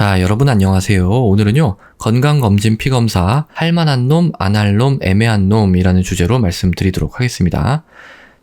자, 여러분 안녕하세요. 오늘은요, 건강검진 피검사, 할만한 놈, 안 할 놈, 애매한 놈이라는 주제로 말씀드리도록 하겠습니다.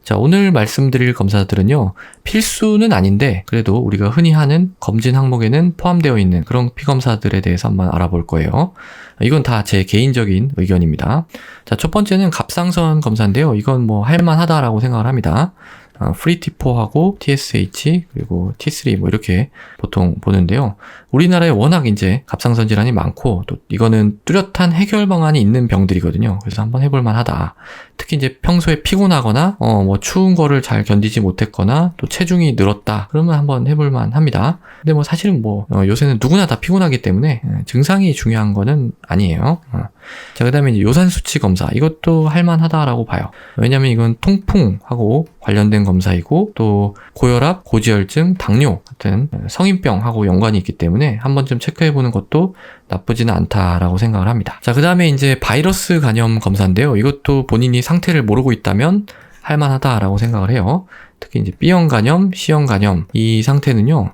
자, 오늘 말씀드릴 검사들은요, 필수는 아닌데, 그래도 우리가 흔히 하는 검진 항목에는 포함되어 있는 그런 피검사들에 대해서 한번 알아볼 거예요. 이건 다 제 개인적인 의견입니다. 자, 첫 번째는 갑상선 검사인데요. 이건 뭐 할만하다라고 생각을 합니다. 프리T4하고 TSH 그리고 T3 뭐 이렇게 보통 보는데요. 우리나라에 워낙 이제 갑상선 질환이 많고 또 이거는 뚜렷한 해결 방안이 있는 병들이거든요. 그래서 한번 해볼 만하다. 특히 이제 평소에 피곤하거나 뭐 추운 거를 잘 견디지 못했거나 또 체중이 늘었다. 그러면 한번 해볼 만합니다. 근데 뭐 사실은 뭐 요새는 누구나 다 피곤하기 때문에 증상이 중요한 거는 아니에요. 자, 그다음에 이제 요산 수치 검사. 이것도 할 만하다라고 봐요. 왜냐면 이건 통풍하고 관련된 검사이고 또 고혈압, 고지혈증, 당뇨 같은 성인병하고 연관이 있기 때문에 한 번쯤 체크해보는 것도 나쁘지는 않다라고 생각을 합니다. 자, 그 다음에 이제 바이러스 감염 검사인데요. 이것도 본인이 상태를 모르고 있다면 할만하다라고 생각을 해요. 특히 이제 B형 간염, C형 간염 이 상태는요.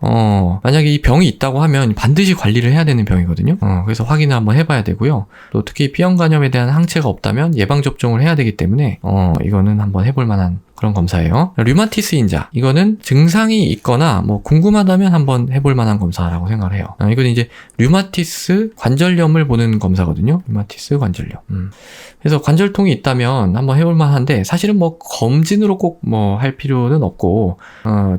만약에 이 병이 있다고 하면 반드시 관리를 해야 되는 병이거든요. 그래서 확인을 한번 해봐야 되고요. 또 특히 B형 간염에 대한 항체가 없다면 예방 접종을 해야 되기 때문에 이거는 한번 해볼 만한 그런 검사예요. 류마티스 인자. 이거는 증상이 있거나 뭐 궁금하다면 한번 해볼 만한 검사라고 생각을 해요. 이건 이제 류마티스 관절염을 보는 검사거든요. 류마티스 관절염. 그래서 관절통이 있다면 한번 해볼 만한데 사실은 뭐 검진으로 꼭 뭐 할 필요는 없고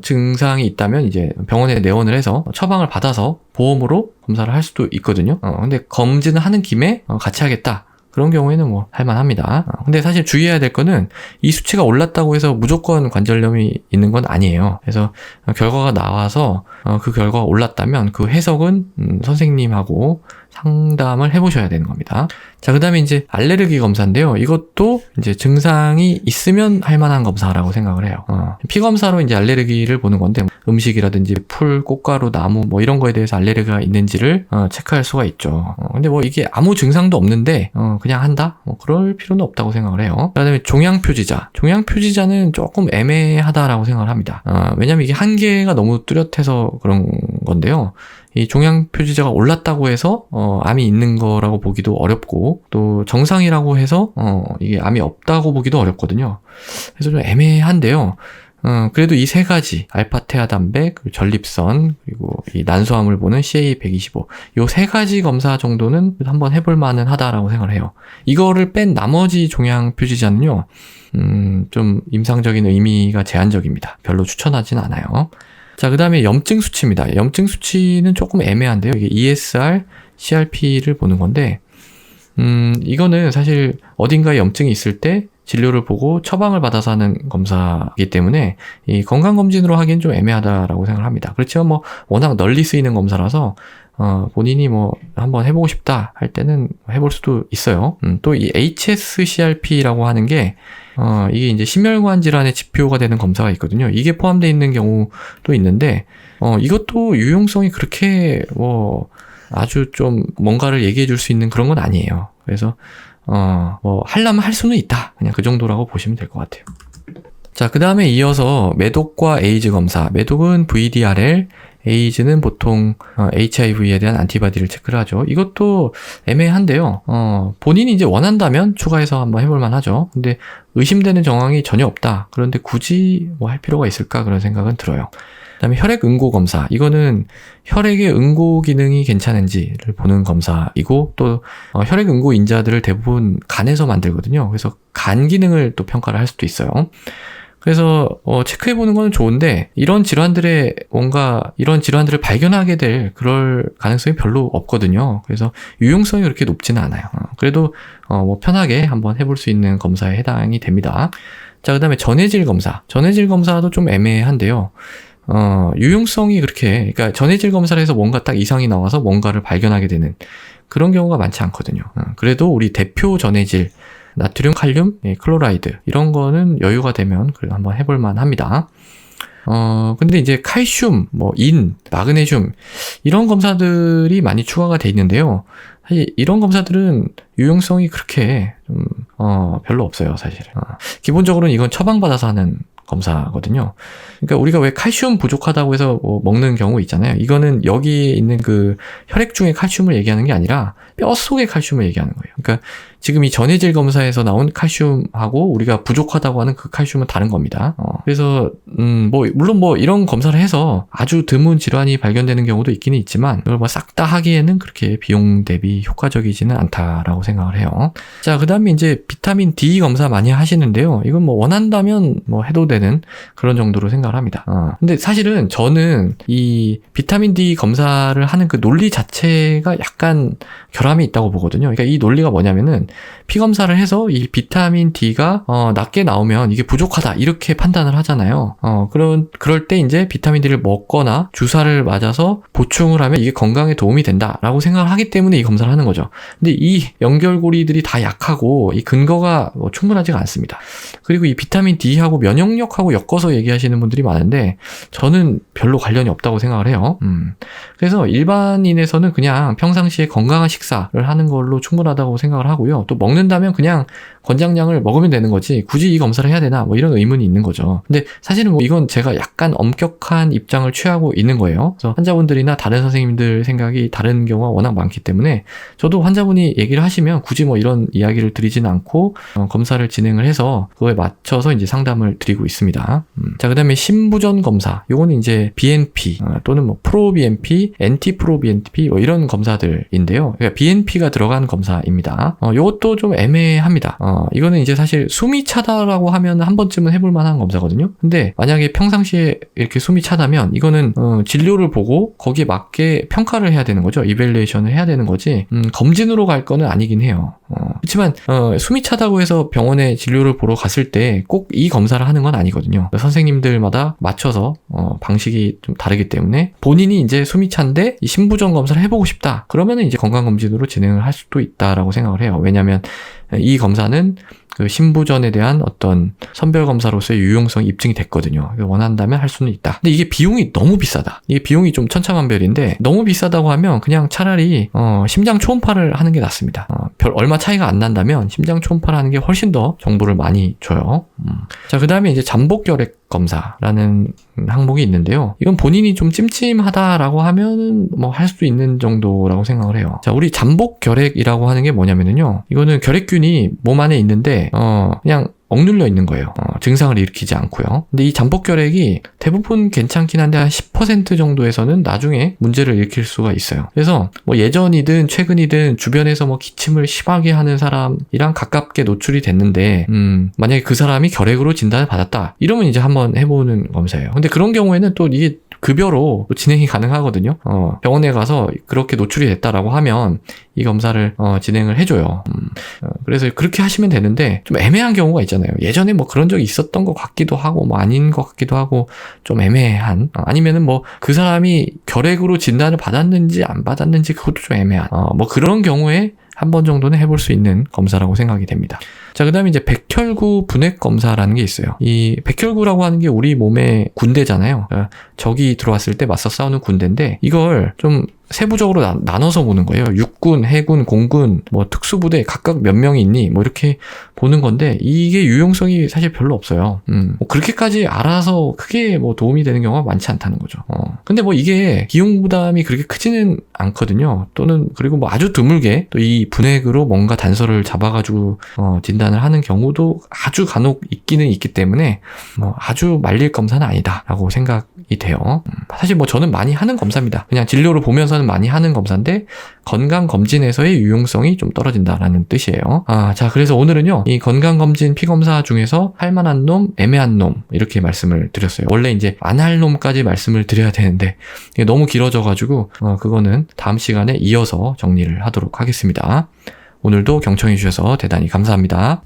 증상이 있다면 이제 병원에 내원을 해서 처방을 받아서 보험으로 검사를 할 수도 있거든요. 근데 검진을 하는 김에 같이 하겠다. 그런 경우에는 뭐 할만합니다. 근데 사실 주의해야 될 거는 이 수치가 올랐다고 해서 무조건 관절염이 있는 건 아니에요. 그래서 결과가 나와서 그 결과가 올랐다면 그 해석은 선생님하고 상담을 해보셔야 되는 겁니다. 자, 그 다음에 이제 알레르기 검사인데요. 이것도 이제 증상이 있으면 할 만한 검사라고 생각을 해요. 피검사로 이제 알레르기를 보는 건데 음식이라든지 풀, 꽃가루, 나무 뭐 이런 거에 대해서 알레르기가 있는지를 체크할 수가 있죠. 근데 뭐 이게 아무 증상도 없는데 그냥 한다? 뭐 그럴 필요는 없다고 생각을 해요. 그 다음에 종양표지자. 종양표지자는 조금 애매하다라고 생각을 합니다. 왜냐면 이게 한계가 너무 뚜렷해서 그런 건데요. 이 종양표지자가 올랐다고 해서 암이 있는 거라고 보기도 어렵고 또 정상이라고 해서 이게 암이 없다고 보기도 어렵거든요. 그래서 좀 애매한데요. 그래도 이 세 가지 알파테아 단백, 전립선 그리고 이 난소암을 보는 CA125 요 세 가지 검사 정도는 한번 해볼 만은 하다라고 생각을 해요. 이거를 뺀 나머지 종양표지자는요. 좀 임상적인 의미가 제한적입니다. 별로 추천하진 않아요. 자, 그 다음에 염증 수치입니다. 염증 수치는 조금 애매한데요. 이게 ESR, CRP를 보는 건데, 이거는 사실 어딘가에 염증이 있을 때 진료를 보고 처방을 받아서 하는 검사이기 때문에 이 건강검진으로 하기엔 좀 애매하다라고 생각을 합니다. 그렇지만 뭐 워낙 널리 쓰이는 검사라서 본인이 뭐 한번 해보고 싶다 할 때는 해볼 수도 있어요. 또 이 HSCRP라고 하는 게 이게 이제 심혈관 질환의 지표가 되는 검사가 있거든요. 이게 포함되어 있는 경우도 있는데 이것도 유용성이 그렇게 뭐 아주 좀 뭔가를 얘기해 줄 수 있는 그런 건 아니에요. 그래서 뭐 하려면 할 수는 있다. 그냥 그 정도라고 보시면 될 것 같아요. 자, 그 다음에 이어서 매독과 에이즈 검사. 매독은 VDRL, 에이즈는 보통 HIV에 대한 안티바디를 체크를 하죠. 이것도 애매한데요. 본인이 이제 원한다면 추가해서 한번 해볼 만하죠. 근데 의심되는 정황이 전혀 없다. 그런데 굳이 뭐 할 필요가 있을까 그런 생각은 들어요. 그다음에 혈액 응고 검사. 이거는 혈액의 응고 기능이 괜찮은지를 보는 검사이고 또 혈액 응고 인자들을 대부분 간에서 만들거든요. 그래서 간 기능을 또 평가를 할 수도 있어요. 그래서 체크해보는 건 좋은데 이런 질환들을 발견하게 될 그럴 가능성이 별로 없거든요. 그래서 유용성이 그렇게 높지는 않아요. 그래도 뭐 편하게 한번 해볼 수 있는 검사에 해당이 됩니다. 자, 그 다음에 전해질 검사. 전해질 검사도 좀 애매한데요. 유용성이 그러니까 전해질 검사를 해서 뭔가 딱 이상이 나와서 뭔가를 발견하게 되는 그런 경우가 많지 않거든요. 그래도 우리 대표 전해질 나트륨, 칼륨, 클로라이드 이런 거는 여유가 되면 그래도 한번 해볼 만합니다. 근데 이제 칼슘, 마그네슘 이런 검사들이 많이 추가가 돼 있는데요. 사실 이런 검사들은 유용성이 그렇게 좀 별로 없어요, 사실은. 기본적으로는 이건 처방받아서 하는 검사거든요. 그러니까 우리가 왜 칼슘 부족하다고 해서 뭐 먹는 경우 있잖아요. 이거는 여기에 있는 그 혈액 중의 칼슘을 얘기하는 게 아니라 뼈 속의 칼슘을 얘기하는 거예요. 그러니까 지금 이 전해질 검사에서 나온 칼슘하고 우리가 부족하다고 하는 그 칼슘은 다른 겁니다. 그래서 물론 뭐 이런 검사를 해서 아주 드문 질환이 발견되는 경우도 있기는 있지만 이걸 뭐 싹 다 하기에는 그렇게 비용 대비 효과적이지는 않다라고 생각을 해요. 자, 그다음에 이제 비타민 D 검사 많이 하시는데요. 이건 뭐 원한다면 뭐 해도 되는 그런 정도로 생각을 합니다. 근데 사실은 저는 이 비타민 D 검사를 하는 그 논리 자체가 약간 결함이 있다고 보거든요. 그러니까 이 논리가 뭐냐면은 피 검사를 해서 이 비타민 D가 낮게 나오면 이게 부족하다 이렇게 판단을 하잖아요. 그럴 때 이제 비타민 D를 먹거나 주사를 맞아서 보충을 하면 이게 건강에 도움이 된다라고 생각을 하기 때문에 이 검사를 하는 거죠. 근데 이 연결고리들이 다 약하고 이 근거가 충분하지가 않습니다. 그리고 이 비타민 D하고 면역력하고 엮어서 얘기하시는 분들이 많은데 저는 별로 관련이 없다고 생각을 해요. 그래서 일반인에서는 그냥 평상시에 건강한 식사를 하는 걸로 충분하다고 생각을 하고요. 또 먹는다면 그냥 권장량을 먹으면 되는 거지 굳이 이 검사를 해야 되나 뭐 이런 의문이 있는 거죠. 근데 사실은 뭐 이건 제가 약간 엄격한 입장을 취하고 있는 거예요. 그래서 환자분들이나 다른 선생님들 생각이 다른 경우가 워낙 많기 때문에 저도 환자분이 얘기를 하시면 굳이 뭐 이런 이야기를 드리지는 않고 검사를 진행을 해서 그거에 맞춰서 이제 상담을 드리고 있습니다. 자, 그다음에 신부전 검사. 요거는 이제 BNP 또는 뭐 프로BNP, 엔티프로BNP 뭐 이런 검사들인데요. 그러니까 BNP가 들어간 검사입니다. 요것도 좀 애매합니다. 이거는 이제 사실 숨이 차다라고 하면 한 번쯤은 해볼 만한 검사거든요. 근데 만약에 평상시에 이렇게 숨이 차다면 이거는 진료를 보고 거기에 맞게 평가를 해야 되는 거죠. 이밸리에이션을 해야 되는 거지 검진으로 갈 거는 아니긴 해요. 그렇지만 숨이 차다고 해서 병원에 진료를 보러 갔을 때 꼭 이 검사를 하는 건 아니거든요. 선생님들마다 맞춰서 방식이 좀 다르기 때문에 본인이 이제 숨이 찬데 이 신부전 검사를 해보고 싶다. 그러면은 이제 건강검진으로 진행을 할 수도 있다라고 생각을 해요. 왜냐하면 이 검사는 그 신부전에 대한 어떤 선별검사로서의 유용성이 입증이 됐거든요. 원한다면 할 수는 있다. 근데 이게 비용이 너무 비싸다. 이게 비용이 좀 천차만별인데 너무 비싸다고 하면 그냥 차라리 심장 초음파를 하는 게 낫습니다. 별 얼마 차이가 안 난다면 심장 초음파를 하는 게 훨씬 더 정보를 많이 줘요. 자, 그 다음에 이제 잠복결핵 검사라는 항목이 있는데요. 이건 본인이 좀 찜찜하다라고 하면은 뭐 할 수 있는 정도라고 생각을 해요. 자, 우리 잠복결핵이라고 하는 게 뭐냐면요. 이거는 결핵균이 몸 안에 있는데 그냥 억눌려 있는 거예요. 증상을 일으키지 않고요. 근데 이 잠복결핵이 대부분 괜찮긴 한데 한 10% 정도에서는 나중에 문제를 일으킬 수가 있어요. 그래서 뭐 예전이든 최근이든 주변에서 뭐 기침을 심하게 하는 사람이랑 가깝게 노출이 됐는데 만약에 그 사람이 결핵으로 진단을 받았다. 이러면 이제 한번 해보는 검사예요. 근데 그런 경우에는 또 이게 급여로 진행이 가능하거든요. 병원에 가서 그렇게 노출이 됐다라고 하면 이 검사를 진행을 해줘요. 그래서 그렇게 하시면 되는데 좀 애매한 경우가 있잖아요. 예전에 뭐 그런 적이 있었던 것 같기도 하고 뭐 아닌 것 같기도 하고 좀 애매한 아니면은 뭐 그 사람이 결핵으로 진단을 받았는지 안 받았는지 그것도 좀 애매한 뭐 그런 경우에 한 번 정도는 해볼 수 있는 검사라고 생각이 됩니다. 자, 그 다음에 이제 백혈구 분해 검사라는 게 있어요. 이 백혈구라고 하는 게 우리 몸의 군대잖아요. 그러니까 적이 들어왔을 때 맞서 싸우는 군대인데 이걸 좀 세부적으로 나눠서 보는 거예요. 육군, 해군, 공군, 뭐 특수부대 각각 몇 명이 있니? 뭐 이렇게 보는 건데 이게 유용성이 사실 별로 없어요. 뭐 그렇게까지 알아서 크게 뭐 도움이 되는 경우가 많지 않다는 거죠. 근데 뭐 이게 비용 부담이 그렇게 크지는 않거든요. 또는 그리고 뭐 아주 드물게 또 이 분핵으로 뭔가 단서를 잡아가지고 진단을 하는 경우도 아주 간혹 있기는 있기 때문에 뭐 아주 말릴 검사는 아니다라고 생각이 돼요. 사실 뭐 저는 많이 하는 검사입니다. 그냥 진료를 보면서는 많이 하는 검사인데 건강검진에서의 유용성이 좀 떨어진다라는 뜻이에요. 자, 그래서 오늘은요 이 건강검진 피검사 중에서 할 만한 놈, 애매한 놈 이렇게 말씀을 드렸어요. 원래 이제 안 할 놈까지 말씀을 드려야 되는데 이게 너무 길어져가지고 그거는 다음 시간에 이어서 정리를 하도록 하겠습니다. 오늘도 경청해 주셔서 대단히 감사합니다.